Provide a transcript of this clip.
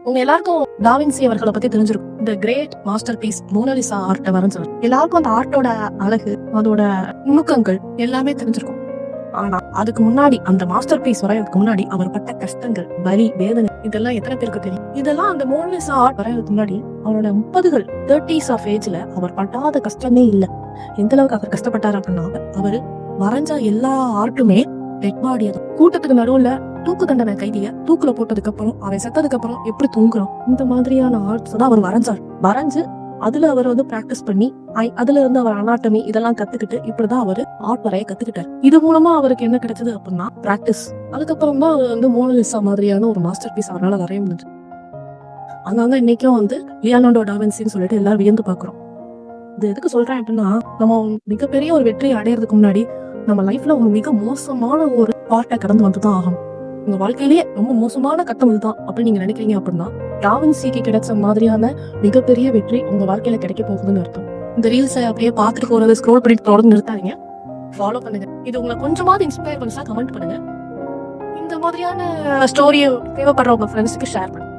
உங்க எல்லாருக்கும் டாவின்சி அவர்களை பத்தி தெரிஞ்சிருக்கும். இந்த கிரேட் மாஸ்டர் பீஸ் மோனாலிசா ஆர்ட்டை வரைஞ்சவர். எல்லாருக்கும் அந்த ஆர்ட்டோட அழகு, அதோட நுணுக்கங்கள் எல்லாமே தெரிஞ்சிருக்கும். ஆனா அதுக்கு முன்னாடி, அந்த மாஸ்டர் பீஸ் வரையறதுக்கு முன்னாடி அவர் பட்ட கஷ்டங்கள், வலி, வேதனை இதெல்லாம் எத்தனை பேருக்கு தெரியும்? இதெல்லாம் அந்த மோனாலிசா ஆர்ட் வரையறதுக்கு முன்னாடி அவரோட 30s ஆஃப் ஏஜ்ல அவர் பட்டாத கஷ்டமே இல்ல. எந்த அளவுக்கு அவர் கஷ்டப்பட்டாரு அப்படின்னா, அவரு வரைஞ்ச எல்லா ஆர்ட்டுமே டெட் பாடி. கூட்டத்துக்கு நடுவுல தூக்கு தண்டனை கைதிய தூக்குல போட்டதுக்கு அப்புறம், அவன் செத்ததுக்கு அப்புறம் எப்படி தூங்குறோம், இந்த மாதிரியான ஆர்ட்ஸ் தான் அவர் வரைஞ்சு அதுல அவர் பிராக்டிஸ் பண்ணி அதுல இருந்து அவர் அனாட்டமி இதெல்லாம் கத்துக்கிட்டு இப்படிதான் அவர் ஆர்ட் வரைய கத்துக்கிட்டார். இது மூலமா அவருக்கு என்ன கிடைச்சது அப்படின்னா பிராக்டிஸ். அதுக்கப்புறம் தான் அவர் மோனாலிசா மாதிரியான ஒரு மாஸ்டர் பீஸ் அவரால் வரைய முடிஞ்சு. அங்கங்க இன்னைக்கும் லியோனார்டோ டாவின்சின்னு சொல்லிட்டு எல்லாரும் வியந்து பாக்குறோம். இது எதுக்கு சொல்றேன் அப்படின்னா, நம்ம மிகப்பெரிய ஒரு வெற்றி அடையறதுக்கு முன்னாடி நம்ம லைஃப்ல ஒரு மிக மோசமான ஒரு பார்ட்டை கடந்து வந்துதான் ஆகும். உங்க வாழ்க்கையிலேயே ரொம்ப மோசமான கட்டம் இதுதான் அப்படின்னு நீங்க நினைக்கிறீங்க அப்படின்னா, டாவின்சிக்கு கிடைச்ச மாதிரியான மிகப்பெரிய வெற்றி உங்க வாழ்க்கையில கிடைக்க போகுதுன்னு அர்த்தம். இந்த ரீல்ஸை அப்படியே பார்த்துட்டு போறது, ஸ்க்ரோல் பண்ணிட்டு போறது நிறுத்தாதீங்க. ஃபாலோ பண்ணுங்க. இது உங்களை கொஞ்சமாவது இன்ஸ்பயர் பண்ணா கமெண்ட் பண்ணுங்க. இந்த மாதிரியான ஸ்டோரியை தேவைப்படுற உங்க ஃப்ரெண்ட்ஸுக்கு ஷேர் பண்ணுங்க.